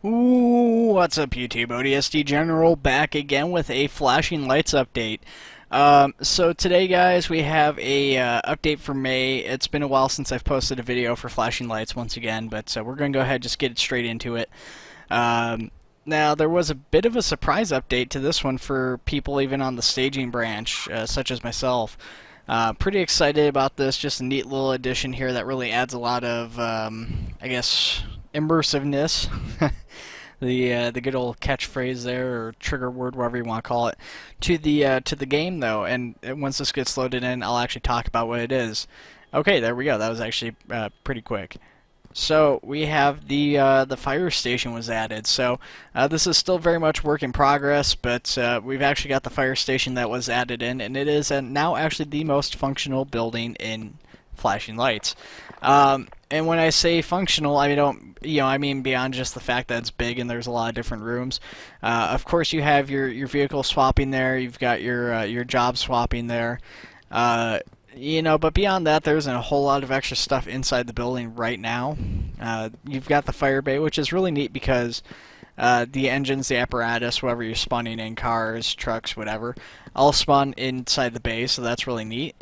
Ooh, what's up YouTube? ODST General back again with a flashing lights update. So today guys we have a update for May. It's been a while since I've posted a video for flashing lights once again, but we're going to go ahead and just get straight into it. Now there was a bit of a surprise update to this one for people even on the staging branch, such as myself. Pretty excited about this, just a neat little addition here that really adds a lot of, I guess, immersiveness. The good old catchphrase there, or trigger word, whatever you want to call it, to the game though. And once this gets loaded in, I'll actually talk about what it is. Okay, there we go. That was actually pretty quick. So we have the fire station was added. So this is still very much work in progress, but we've actually got the fire station that was added in, and it is now actually the most functional building in flashing lights. And when I say functional, I mean beyond just the fact that it's big and there's a lot of different rooms. Of course, you have your vehicle swapping there. You've got your job swapping there. But beyond that, there isn't a whole lot of extra stuff inside the building right now. You've got the fire bay, which is really neat because the engines, the apparatus, whatever you're spawning in, cars, trucks, whatever, all spawn inside the bay, so that's really neat.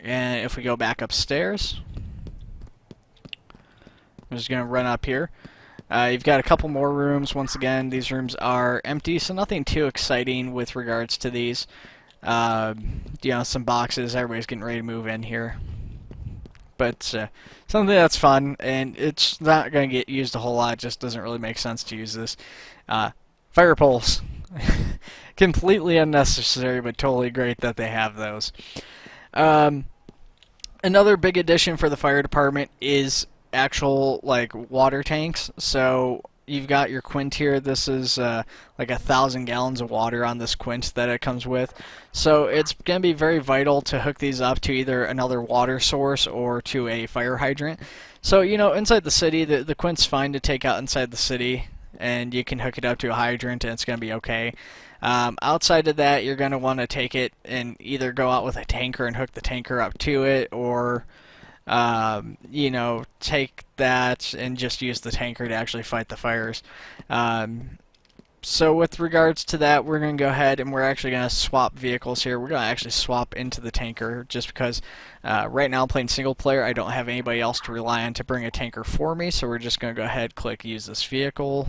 And if we go back upstairs, I'm just going to run up here. You've got a couple more rooms. Once again, these rooms are empty, so nothing too exciting with regards to these. Some boxes. Everybody's getting ready to move in here. But something that's fun, and it's not going to get used a whole lot. It just doesn't really make sense to use this. Fire poles. Completely unnecessary, but totally great that they have those. Another big addition for the fire department is actual water tanks. So you've got your quint here. This is like 1,000 gallons of water on this quint that it comes with. So it's going to be very vital to hook these up to either another water source or to a fire hydrant. So inside the city, the quint's fine to take out inside the city, and you can hook it up to a hydrant and it's going to be okay. Outside of that, you're going to want to take it and either go out with a tanker and hook the tanker up to it, or take that and just use the tanker to actually fight the fires. So with regards to that, we're going to go ahead and we're actually going to swap vehicles here. We're going to actually swap into the tanker just because right now I'm playing single player. I don't have anybody else to rely on to bring a tanker for me, so we're just going to go ahead, click use this vehicle,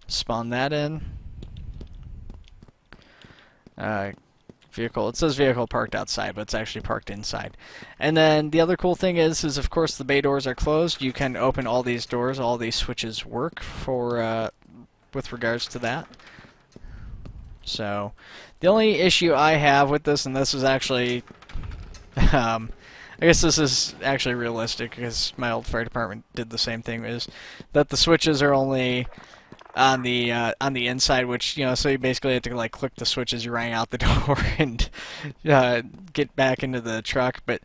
spawn that in. Vehicle. It says vehicle parked outside, but it's actually parked inside. And then the other cool thing is of course the bay doors are closed. You can open all these doors. All these switches work for with regards to that. So the only issue I have with this, and this is actually, I guess this is actually realistic because my old fire department did the same thing, is that the switches are only on the inside, which so you basically have to click the switch as you're running out the door and get back into the truck. But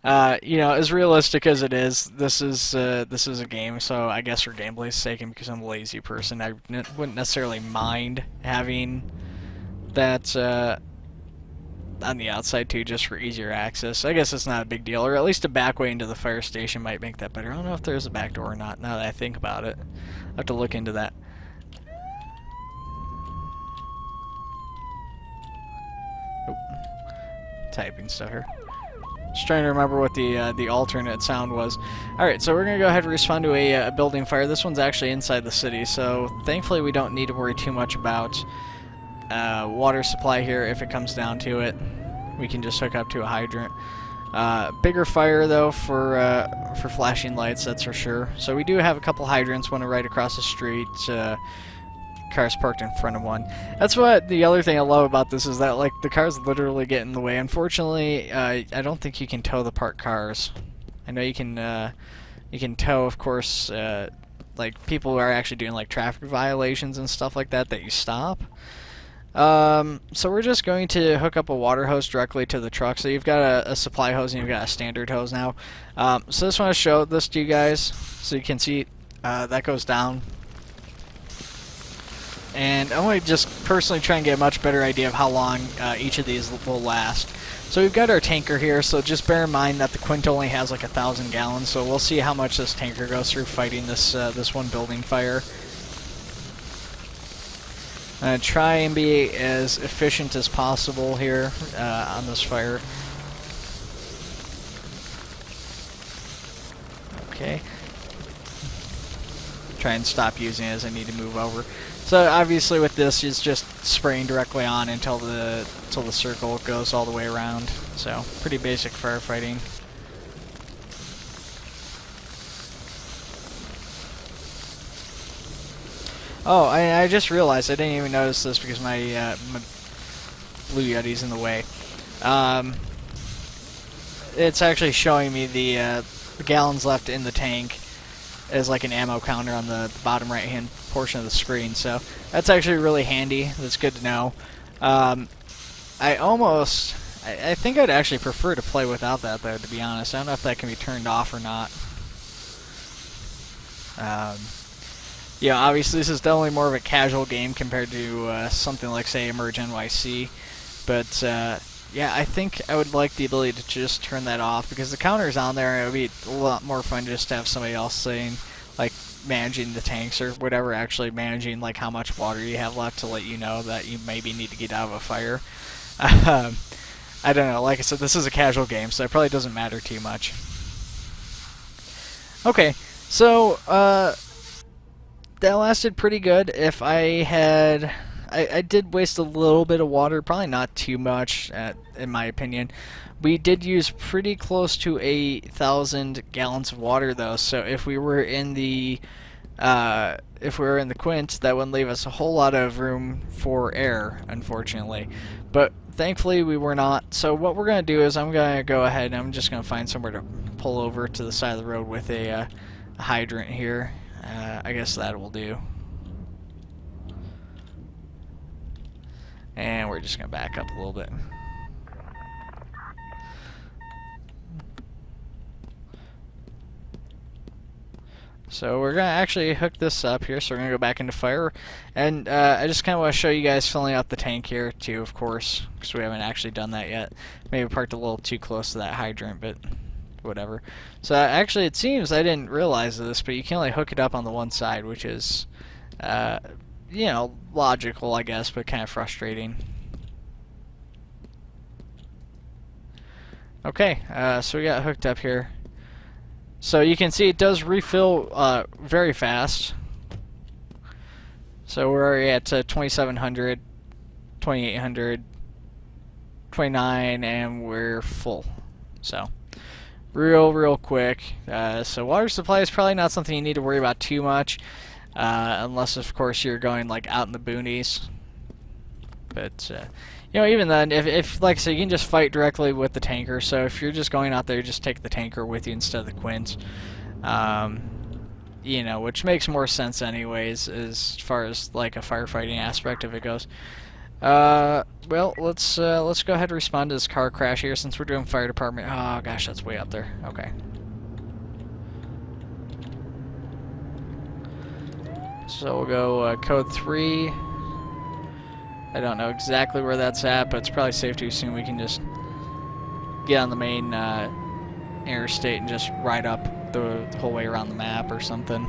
as realistic as it is, this is a game, so I guess for gameplay's sake and because I'm a lazy person, I wouldn't necessarily mind having that on the outside too, just for easier access. I guess it's not a big deal, or at least a back way into the fire station might make that better. I don't know if there's a back door or not now that I think about it. I'll have to look into that. Typing stuff here. Just trying to remember what the alternate sound was. Alright, so we're going to go ahead and respond to a building fire. This one's actually inside the city, so thankfully we don't need to worry too much about water supply here if it comes down to it. We can just hook up to a hydrant. Bigger fire though for flashing lights, that's for sure. So we do have a couple hydrants, one right across the street. Cars parked in front of one. That's what the other thing I love about this is that the cars literally get in the way. Unfortunately, I don't think you can tow the parked cars. I know you can tow, of course, people who are actually doing traffic violations and stuff like that you stop. So we're just going to hook up a water hose directly to the truck. So you've got a supply hose and you've got a standard hose now. So I just want to show this to you guys so you can see that goes down. And I want to just personally try and get a much better idea of how long each of these will last. So we've got our tanker here, so just bear in mind that the quint only has 1,000 gallons, so we'll see how much this tanker goes through fighting this one building fire. I'm going to try and be as efficient as possible here on this fire. Okay. Try and stop using it as I need to move over. So obviously with this, it's just spraying directly on until the circle goes all the way around. So pretty basic firefighting. Oh, I just realized I didn't even notice this because my Blue Yeti's in the way. It's actually showing me the gallons left in the tank as like an ammo counter on the bottom right hand portion of the screen, so that's actually really handy. That's good to know. I think I'd actually prefer to play without that though, to be honest. I don't know if that can be turned off or not. Yeah, obviously this is definitely more of a casual game compared to something like, say, Emerge NYC, but yeah, I think I would like the ability to just turn that off, because the counter's on there and it would be a lot more fun just to have somebody else saying, like, managing the tanks or whatever, actually managing like how much water you have left to let you know that you maybe need to get out of a fire. I don't know, like I said, this is a casual game, so it probably doesn't matter too much. Okay, so that lasted pretty good. If I had... I did waste a little bit of water, probably not too much, in my opinion. We did use pretty close to 1,000 gallons of water, though. So if we were in the Quint, that wouldn't leave us a whole lot of room for air, unfortunately. But thankfully, we were not. So what we're gonna do is I'm gonna go ahead and I'm just gonna find somewhere to pull over to the side of the road with a hydrant here. I guess that will do. And we're just going to back up a little bit. So we're going to actually hook this up here, so we're going to go back into fire. And I just kind of want to show you guys filling up the tank here too, of course, because we haven't actually done that yet. Maybe parked a little too close to that hydrant, but whatever. So actually it seems, I didn't realize this, but you can only hook it up on the one side, which is... you know, logical, I guess, but kind of frustrating. Okay, so we got hooked up here. So you can see it does refill very fast. So we're already at 2,700, 2,800, 29, and we're full. So real quick. So water supply is probably not something you need to worry about too much. Unless, of course, you're going like out in the boonies. But you know, even then, if like I said, you can just fight directly with the tanker. So if you're just going out there, just take the tanker with you instead of the Quint. You know, which makes more sense anyways, as far as like a firefighting aspect of it goes. Well, let's go ahead and respond to this car crash here since we're doing fire department. Oh gosh, that's way up there. Okay. So we'll go code 3. I don't know exactly where that's at, but it's probably safe to assume we can just get on the main interstate and just ride up the whole way around the map or something.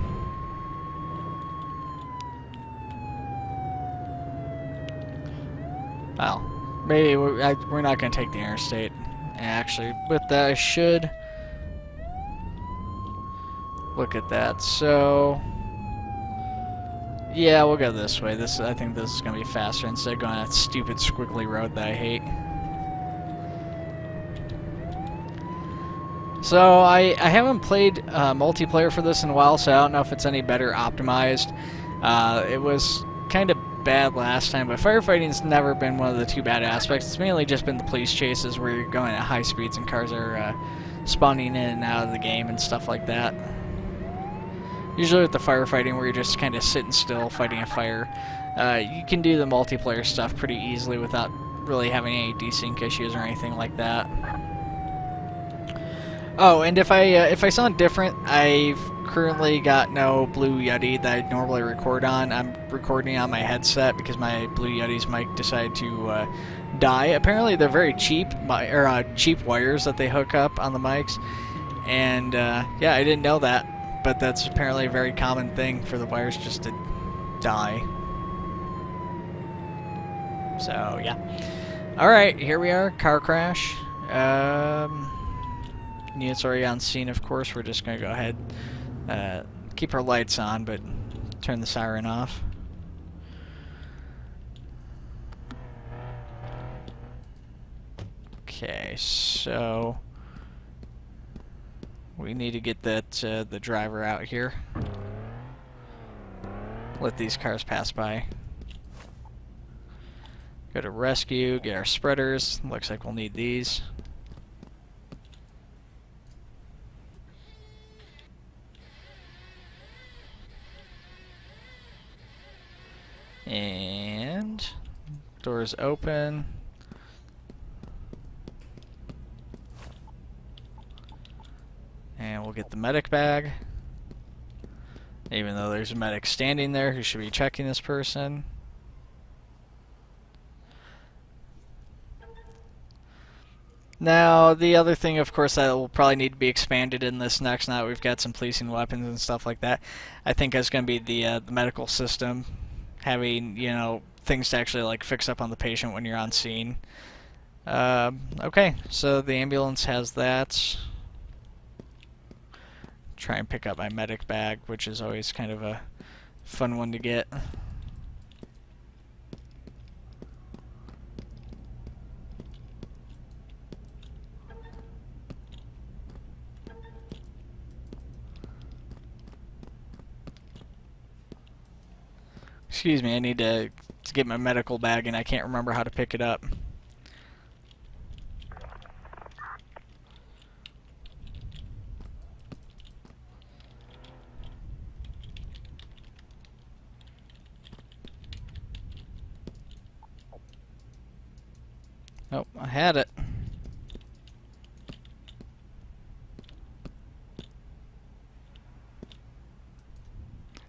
Well, maybe we're not going to take the interstate. Actually, with that I should look at that. So... yeah, we'll go this way. I think this is going to be faster instead of going that stupid squiggly road that I hate. So I haven't played multiplayer for this in a while, so I don't know if it's any better optimized. It was kind of bad last time, but firefighting's never been one of the two bad aspects. It's mainly just been the police chases where you're going at high speeds and cars are spawning in and out of the game and stuff like that. Usually with the firefighting where you're just kind of sitting still fighting a fire, you can do the multiplayer stuff pretty easily without really having any desync issues or anything like that. Oh, and if I sound different, I've currently got no Blue Yeti that I normally record on. I'm recording on my headset because my Blue Yeti's mic decided to die. Apparently they're very cheap, cheap wires that they hook up on the mics, and yeah, I didn't know that. But that's apparently a very common thing for the wires just to die. So, yeah. Alright, here we are. Car crash. Units already on scene, of course. We're just going to go ahead, keep our lights on, but turn the siren off. Okay, so we need to get that the driver out here. Let these cars pass by. Go to rescue, get our spreaders. Looks like we'll need these. And doors open. And we'll get the medic bag. Even though there's a medic standing there who should be checking this person. Now, the other thing, of course, that will probably need to be expanded in this next, now that we've got some policing weapons and stuff like that, I think is going to be the medical system. Having, you know, things to actually, like, fix up on the patient when you're on scene. Okay, so the ambulance has that. Try and pick up my medic bag, which is always kind of a fun one to get. Excuse me, I need to get my medical bag and I can't remember how to pick it up. Oh, I had it.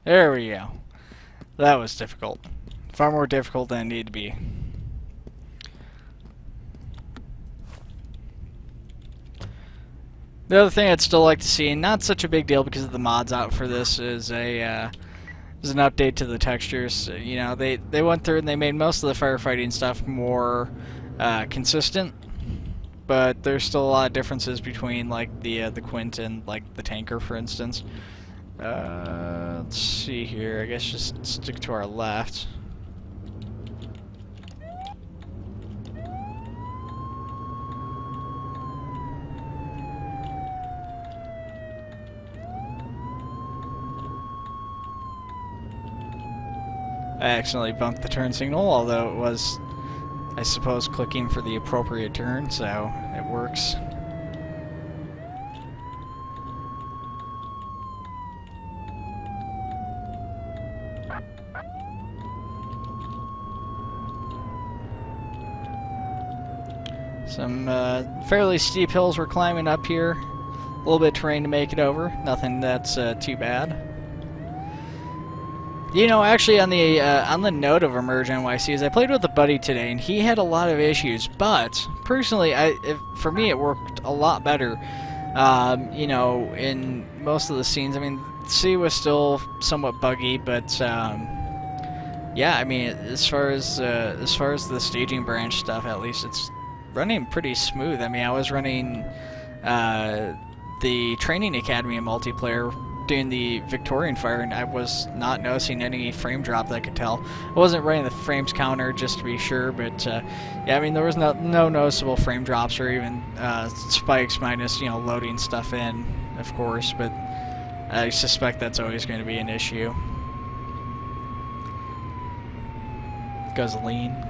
There we go. That was difficult. Far more difficult than it needed to be. The other thing I'd still like to see, and not such a big deal because of the mods out for this, is an update to the textures. You know, they went through and they made most of the firefighting stuff more consistent, but there's still a lot of differences between like the Quint and like the Tanker, for instance. Let's see here. I guess just stick to our left. I accidentally bumped the turn signal, although it was, I suppose, clicking for the appropriate turn, so it works. Some fairly steep hills we're climbing up here. A little bit of terrain to make it over. Nothing that's too bad. You know, actually, on the note of Emerge NYCs, I played with a buddy today, and he had a lot of issues. But personally, for me, it worked a lot better. You know, in most of the scenes, I mean, C was still somewhat buggy, but yeah, I mean, as far as the staging branch stuff, at least it's running pretty smooth. I mean, I was running the Training Academy in multiplayer doing the Victorian fire, and I was not noticing any frame drop that I could tell. I wasn't running the frames counter just to be sure, but yeah, I mean, there was no noticeable frame drops or even spikes minus, you know, loading stuff in, of course, but I suspect that's always going to be an issue. Gasoline.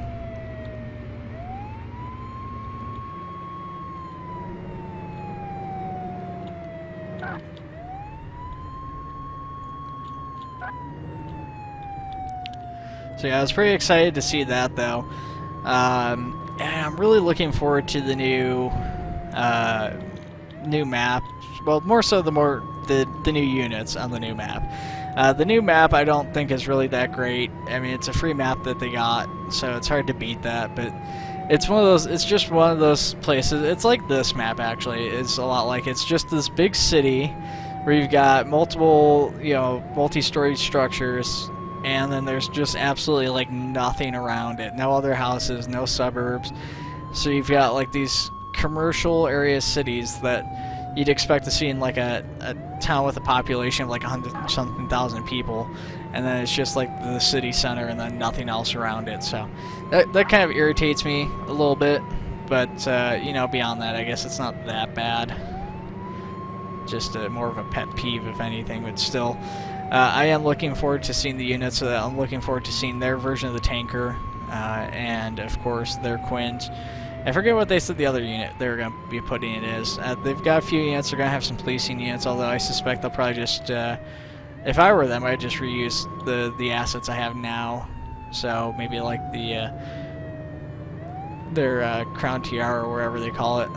So yeah, I was pretty excited to see that, though. And I'm really looking forward to the new map. Well, more so the new units on the new map. The new map I don't think is really that great. I mean, it's a free map that they got, so it's hard to beat that. But it's one of those. It's just one of those places. It's like this map actually. It's a lot like it's just this big city where you've got multiple, you know, multi-story structures. and then there's just absolutely like nothing around it. No other houses, no suburbs. So you've got like these commercial area cities that you'd expect to see in like a town with a population of like 100-something thousand people, and then it's just like the city center and then nothing else around it. So that kind of irritates me a little bit, but you know, beyond that, I guess it's not that bad. Just more of a pet peeve, if anything, but still, I am looking forward to seeing the units. So I'm looking forward to seeing their version of the tanker, and of course their Quint. I forget what they said the other unit they were going to be putting it as. They've got a few units. They're going to have some policing units, although I suspect they'll probably just, if I were them, I'd just reuse the assets I have now. So maybe like their Crown Tiara or wherever they call it.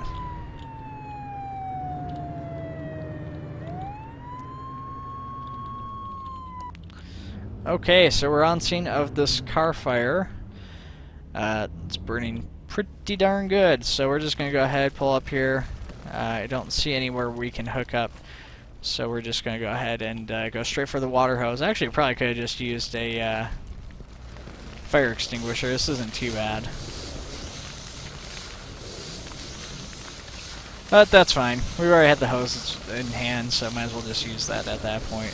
Okay, so we're on scene of this car fire. It's burning pretty darn good, so we're just going to go ahead, pull up here. I don't see anywhere we can hook up, so we're just going to go ahead and go straight for the water hose. Actually, probably could have just used a fire extinguisher. This isn't too bad. But that's fine. We already had the hose in hand, so might as well just use that at that point.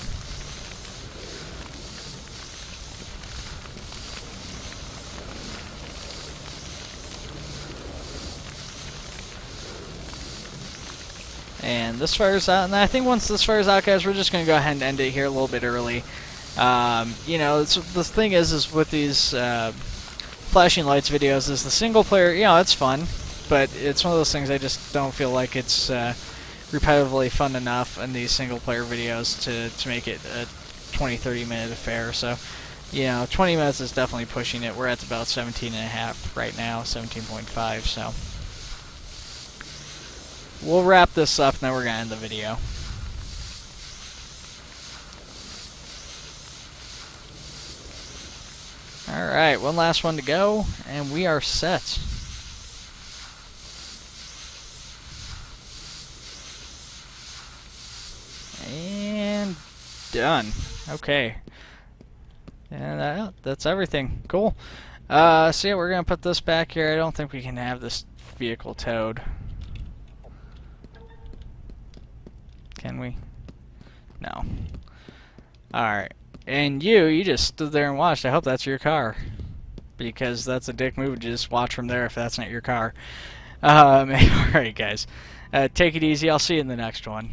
And this fire's out, and I think once this fire's out, guys, we're just going to go ahead and end it here a little bit early. You know, the thing is with these flashing lights videos, is the single player, you know, it's fun, but it's one of those things I just don't feel like it's repetitively fun enough in these single player videos to make it a 20-30 minute affair. So, you know, 20 minutes is definitely pushing it. We're at about 17.5 right now, 17.5, so we'll wrap this up, and then we're going to end the video. Alright, one last one to go, and we are set. And done. Okay. And that's everything. Cool. So yeah, we're going to put this back here. I don't think we can have this vehicle towed. Can we? No. Alright. And you just stood there and watched. I hope that's your car. Because that's a dick move to just watch from there if that's not your car. Alright, guys. Take it easy. I'll see you in the next one.